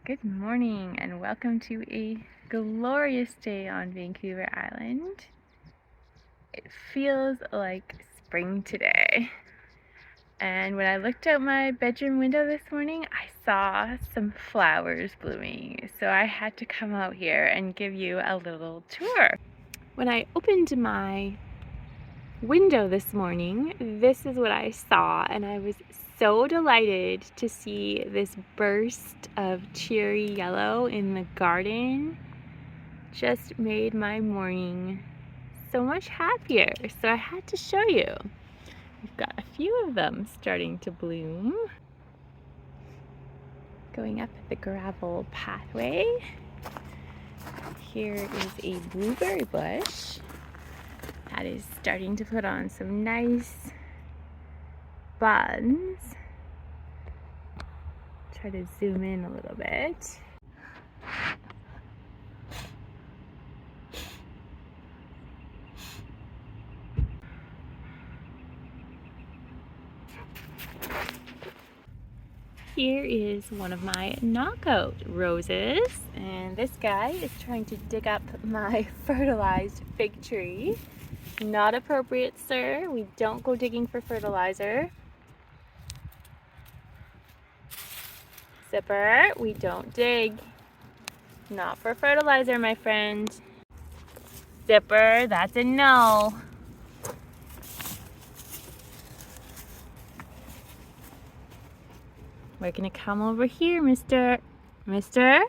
Good morning and welcome to a glorious day on Vancouver Island. It feels like spring today. And when I looked out my bedroom window this morning, I saw some flowers blooming. So I had to come out here and give you a little tour. When I opened my window this morning, this is what I saw, and I was so delighted to see this burst of cherry yellow in the garden. Just made my morning so much happier, so I had to show you. We've got a few of them starting to bloom. Going up the gravel pathway. Here is a blueberry bush that is starting to put on some nice buds. Try to zoom in a little bit. Here is one of my knockout roses, and this guy is trying to dig up my fertilized fig tree. Not appropriate, sir. We don't go digging for fertilizer. Zipper, we don't dig. Not for fertilizer, my friend. Zipper, that's a no. We're gonna come over here, mister. Mister,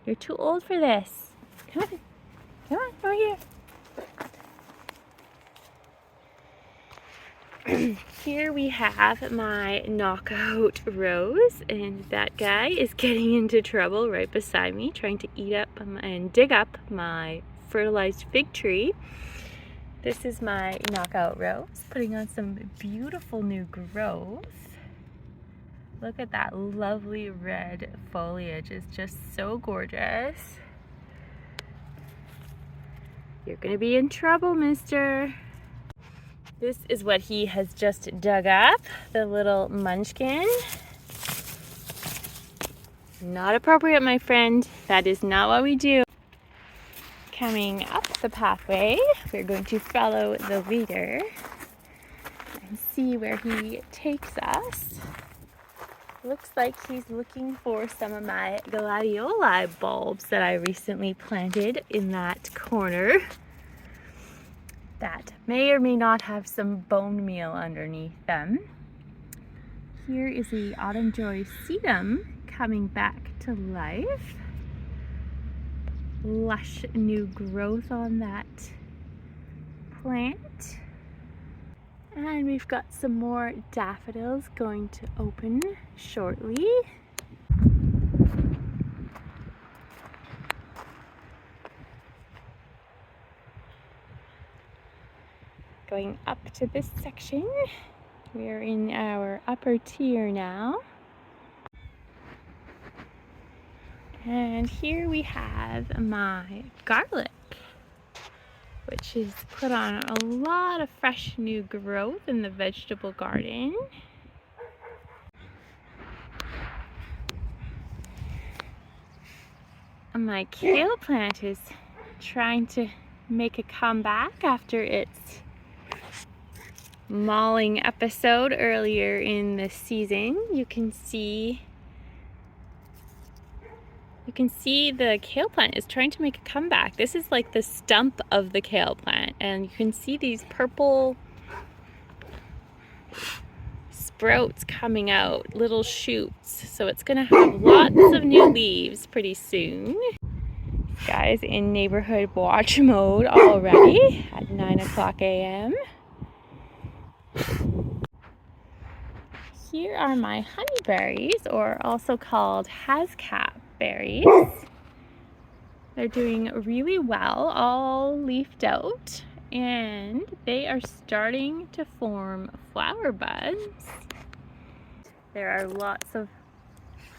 you're too old for this. Come on, over here. Here we have my knockout rose, and that guy is getting into trouble right beside me, trying to eat up and dig up my fertilized fig tree. This is my knockout rose, putting on some beautiful new growth. Look at that lovely red foliage. It's just so gorgeous. You're gonna be in trouble, mister. This is what he has just dug up, the little munchkin. Not appropriate, my friend. That is not what we do. Coming up the pathway, we're going to follow the leader and see where he takes us. Looks like he's looking for some of my gladioli bulbs that I recently planted in that corner that may or may not have some bone meal underneath them. Here is the autumn joy sedum coming back to life. Lush new growth on that plant. And we've got some more daffodils going to open shortly. Going up to this section. We're in our upper tier now. And here we have my garlic, which is put on a lot of fresh new growth in the vegetable garden. My kale plant is trying to make a comeback after its mauling episode earlier in the season. You can see the kale plant is trying to make a comeback. This is like the stump of the kale plant, and you can see these purple sprouts coming out, little shoots. So it's gonna have lots of new leaves pretty soon. This guy's in neighborhood watch mode already at 9 o'clock a.m. Here are my honeyberries, or also called hascap berries. They're doing really well, all leafed out, and they are starting to form flower buds. There are lots of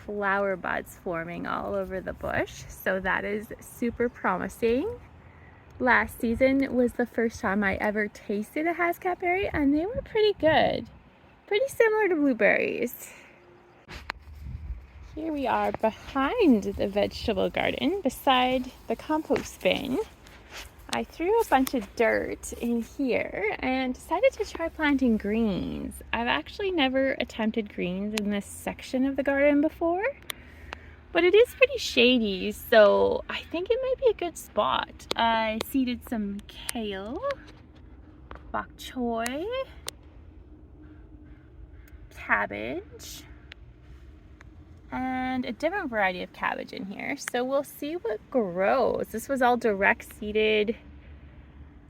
flower buds forming all over the bush, so that is super promising. Last season was the first time I ever tasted a hascap berry, and they were pretty good. Pretty similar to blueberries. Here we are behind the vegetable garden, beside the compost bin. I threw a bunch of dirt in here and decided to try planting greens. I've actually never attempted greens in this section of the garden before, but it is pretty shady, so I think it might be a good spot. I seeded some kale, bok choy, cabbage, and a different variety of cabbage in here. So we'll see what grows. This was all direct seeded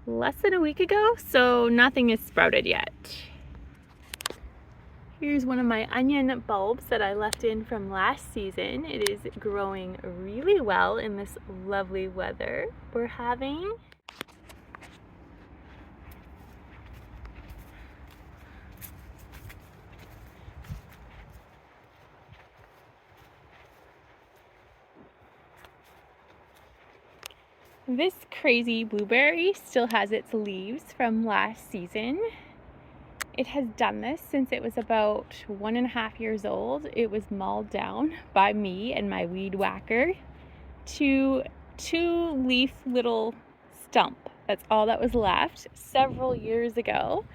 less than a week ago, so nothing is sprouted yet. Here's one of my onion bulbs that I left in from last season. It is growing really well in this lovely weather we're having. This crazy blueberry still has its leaves from last season. It has done this since it was about 1.5 years old. It was mauled down by me and my weed whacker to 2-leaf little stump. That's all that was left several years ago.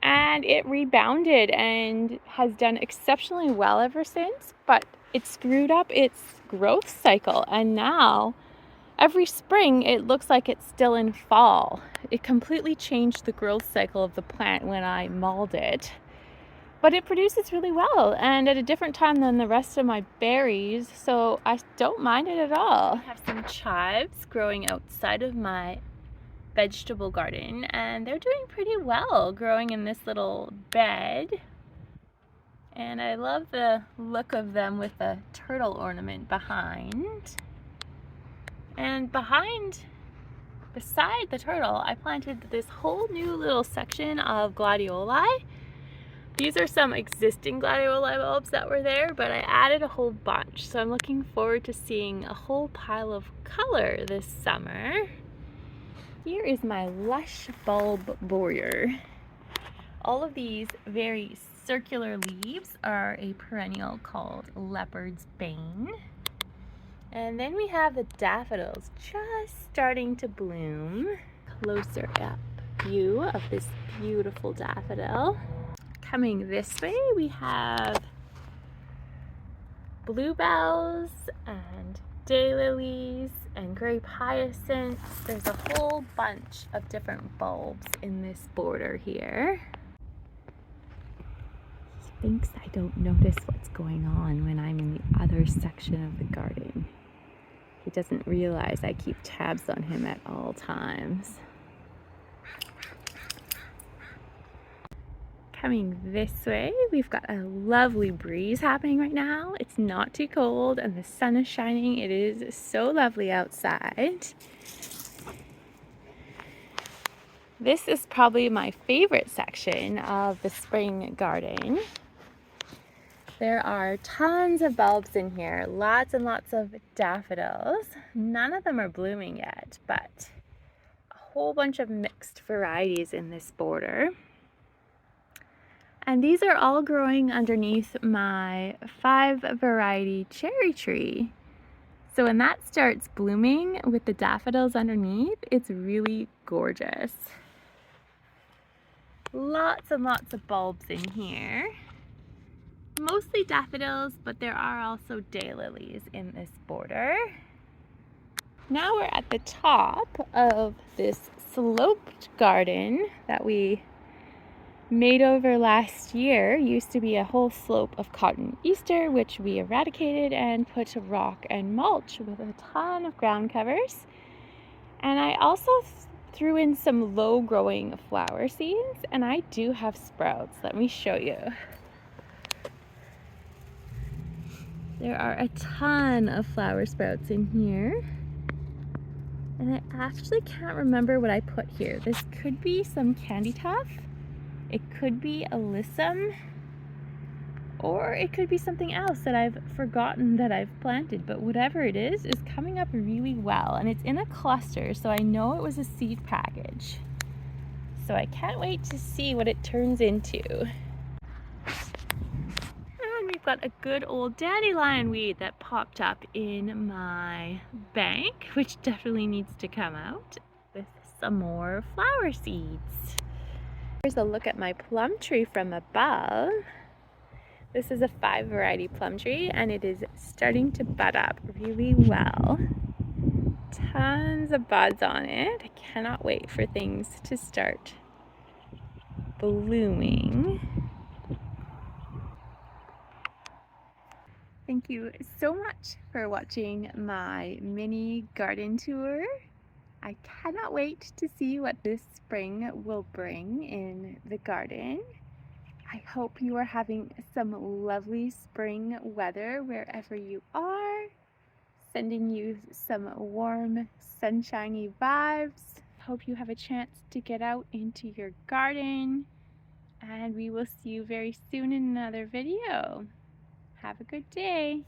And it rebounded and has done exceptionally well ever since, but it screwed up its growth cycle, and now every spring it looks like it's still in fall. It completely changed the growth cycle of the plant when I mauled it. But it produces really well and at a different time than the rest of my berries, so I don't mind it at all. I have some chives growing outside of my vegetable garden, and they're doing pretty well growing in this little bed. And I love the look of them with the turtle ornament behind. And beside the turtle, I planted this whole new little section of gladioli. These are some existing gladioli bulbs that were there, but I added a whole bunch. So I'm looking forward to seeing a whole pile of color this summer. Here is my lush bulb border. All of these very circular leaves are a perennial called leopard's bane. And then we have the daffodils just starting to bloom. Closer up view of this beautiful daffodil. Coming this way, we have bluebells and daylilies and grape hyacinths. There's a whole bunch of different bulbs in this border here. He thinks I don't notice what's going on when I'm in the other section of the garden. He doesn't realize I keep tabs on him at all times. Coming this way, we've got a lovely breeze happening right now. It's not too cold and the sun is shining. It is so lovely outside. This is probably my favorite section of the spring garden. There are tons of bulbs in here, lots and lots of daffodils. None of them are blooming yet, but a whole bunch of mixed varieties in this border. And these are all growing underneath my 5-variety cherry tree. So when that starts blooming with the daffodils underneath, it's really gorgeous. Lots and lots of bulbs in here. Mostly daffodils, but there are also daylilies in this border. Now we're at the top of this sloped garden that we made over last year. Used to be a whole slope of cotton Easter, which we eradicated and put rock and mulch with a ton of ground covers. And I also threw in some low growing flower seeds, and I do have sprouts. Let me show you. There are a ton of flower sprouts in here. And I actually can't remember what I put here. This could be some candy tuff. It could be alyssum, or it could be something else that I've forgotten that I've planted, but whatever it is coming up really well, and it's in a cluster, so I know it was a seed package. So I can't wait to see what it turns into. And we got a good old dandelion weed that popped up in my bank, which definitely needs to come out, with some more flower seeds. Here's a look at my plum tree from above. This is a 5 variety plum tree and it is starting to bud up really well. Tons of buds on it. I cannot wait for things to start blooming. Thank you so much for watching my mini garden tour. I cannot wait to see what this spring will bring in the garden. I hope you are having some lovely spring weather wherever you are. Sending you some warm, sunshiny vibes. Hope you have a chance to get out into your garden. And we will see you very soon in another video. Have a good day.